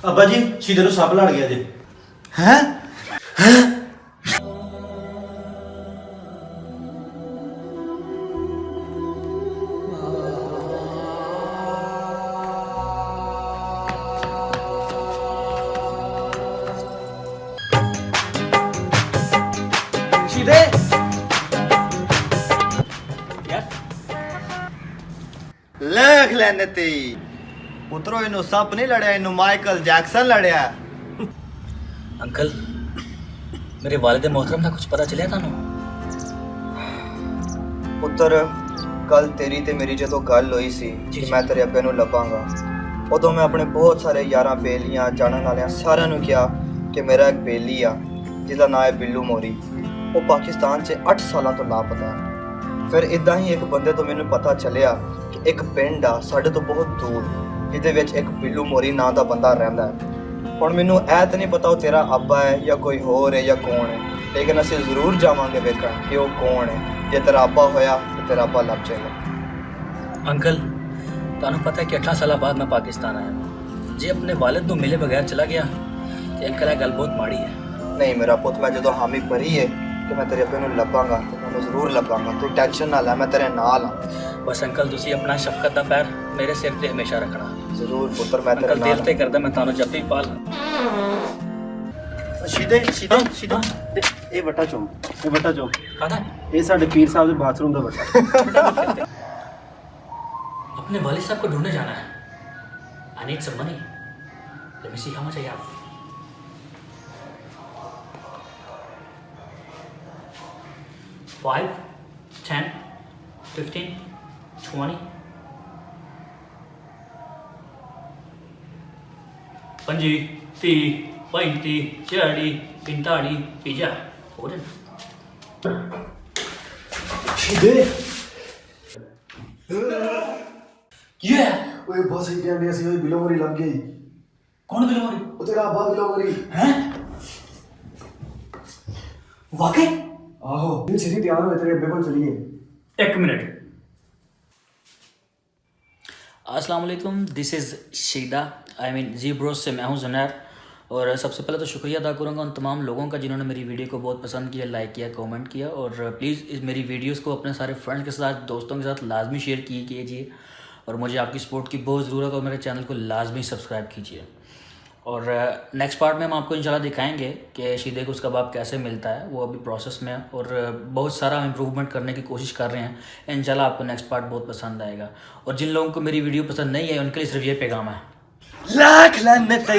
ਅੱਬਾ ਜੀ ਸ਼ੀਦੇ ਨੂੰ ਸੱਪ ਲੜ ਗਿਆ ਜੇ। ਹੈ ਸ਼ੀਦੇ ਲੇਖ ਲੈਨੇ ਤੇ ਪੁੱਤਰੋ ਇਹਨੂੰ ਸੱਪ ਨਹੀਂ ਲੜਿਆ, ਇਹਨੂੰ ਮਾਈਕਲ ਜੈਕਸਨ ਲੜਿਆ। अंकल मेरे वालिद मोहतरम का कुछ पता चलिया थानू? ਪੁੱਤਰ ਕੱਲ ਤੇਰੀ ਤੇ ਮੇਰੀ ਜਦੋਂ ਗੱਲ ਹੋਈ ਸੀ ਕਿ ਮੈਂ ਤੇਰੇ ਅੱਬੇ ਨੂੰ ਲੱਭਾਂਗਾ, ਉਦੋਂ ਮੈਂ ਆਪਣੇ ਬਹੁਤ ਸਾਰੇ ਯਾਰਾਂ ਬੇਲੀਆਂ ਜਾਣਨ ਵਾਲਿਆਂ ਸਾਰਿਆਂ ਨੂੰ ਕਿਹਾ ਕਿ ਮੇਰਾ ਇੱਕ ਬੇਲੀ ਆ ਜਿਹਦਾ ਨਾਮ ਹੈ ਬਿੱਲੂ ਮੋਰੀ। ਉਹ ਪਾਕਿਸਤਾਨ 'ਚ 8 ਸਾਲਾਂ ਤੋਂ ਲਾਪਤਾ ਹੈ। ਫਿਰ ਇਦਾਂ ਹੀ ਇੱਕ ਬੰਦੇ ਤੋਂ ਮੈਨੂੰ ਪਤਾ ਚੱਲਿਆ ਕਿ ਇੱਕ ਪਿੰਡ ਆ ਸਾਡੇ ਤੋਂ ਬਹੁਤ ਦੂਰ ਜਿਹਦੇ ਵਿੱਚ ਇੱਕ ਬਿੱਲੂ ਮੋਰੀ ਨਾਂ ਦਾ ਬੰਦਾ ਰਹਿੰਦਾ ਹੈ। ਹੁਣ ਮੈਨੂੰ ਇਹ ਤਾਂ ਨਹੀਂ ਪਤਾ ਉਹ ਤੇਰਾ ਅੱਬਾ ਹੈ ਜਾਂ ਕੋਈ ਹੋਰ ਹੈ ਜਾਂ ਕੌਣ ਹੈ, ਲੇਕਿਨ ਅਸੀਂ ਜ਼ਰੂਰ ਜਾਵਾਂਗੇ ਵੇਖਣ ਕਿ ਉਹ ਕੌਣ ਹੈ। ਜੇ ਤੇਰਾ ਅੱਬਾ ਹੋਇਆ ਤਾਂ ਤੇਰਾ ਅੱਬਾ ਲੱਭ ਜਾਏਗਾ। अंकल थानू पता है कि 18 साल बाद मैं पाकिस्तान आया हूँ। जे अपने वालिद तो मिले बगैर चला गया तो अंकल ये गल बहुत माड़ी है। ਨਹੀਂ ਮੇਰਾ ਪੁੱਤ, ਮੈਂ ਜਦੋਂ ਹਾਮੀ ਭਰੀ ਹੈ ਕਿ ਮੈਂ ਤੇਰੇ ਅੱਬੇ ਨੂੰ ਲੱਭਾਂਗਾ ਤੇ ਮੈਂ ਉਹਨੂੰ ਜ਼ਰੂਰ ਲੱਭਾਂਗਾ। ਤੂੰ ਟੈਨਸ਼ਨ ਨਾ ਲੈ, ਮੈਂ ਤੇਰੇ ਨਾਲ ਹਾਂ। बस अंकल तुसी अपना शफकत दा पैर मेरे सिर ते हमेशा रखना। ਜ਼ਰੂਰ ਪੁੱਤਰ, ਮੈਂ ਤੇਰੇ अंकल ਨਾਲ दिल ते करदा मैं थानू जब भी पाल। ਸ਼ੀਦੇ ਸ਼ੀਦੇ ਸ਼ੀਦੇ ਇਹ ਵੱਟਾ ਚੋਂ ਇਹ ਵੱਟਾ ਚੋਂ खाना ਇਹ ਸਾਡੇ ਪੀਰ ਸਾਹਿਬ ਦੇ ਬਾਥਰੂਮ ਦਾ ਵੱਟਾ। अपने वालिद साहब को ढूंढने जाना है। I need some money. Let me see how much I have. 5 10 15 20 25 30 35 40 45 50 हो जाना। ਸ਼ੀਦੇ ये ਓਏ ਬਸ ਹੀ ਕਹਿੰਦੇ ਅਸੀਂ ਉਹ ਬਿੱਲੂ ਮੋਰੀ ਲੱਭ ਗਈ। कौन बिलो मरी ਉਹ ਤੇਰਾ ਅੱਬਾ ਬਿੱਲੂ ਮੋਰੀ। हैं? वाकई? ਆਹੋ ਇਹ ਛੇਤੀ ਤਿਆਰ ਹੋਏ, ਤੇਰੇ ਅੱਬੇ ਕੋਲ ਚਲੀਏ। एक मिनट। अस्सलाम वालेकुम, this is Sheeda I mean G Bros से मैं हूँ ज़ुनैर। और सबसे पहले तो शुक्रिया अदा करूँगा उन तमाम लोगों का जिन्होंने मेरी वीडियो को बहुत पसंद किया, लाइक किया, कमेंट किया। और प्लीज़ इस मेरी वीडियोस को अपने सारे फ्रेंड्स के साथ, दोस्तों के साथ लाजमी शेयर कीजिए। और मुझे आपकी सपोर्ट की बहुत ज़रूरत है और मेरे चैनल को लाजमी सब्सक्राइब कीजिए। और नेक्स्ट पार्ट में हम आपको इंशाल्लाह दिखाएंगे कि शीदे को उसका बाप कैसे मिलता है। वो अभी प्रोसेस में है और बहुत सारा हम इम्प्रूवमेंट करने की कोशिश कर रहे हैं। इंशाल्लाह आपको नेक्स्ट पार्ट बहुत पसंद आएगा। और जिन लोगों को मेरी वीडियो पसंद नहीं है उनके लिए सिर्फ ये पैगाम है। ਲੱਖ ਲੈਨੇ ਤੇ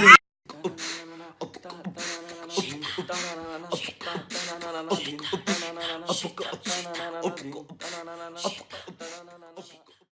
Up,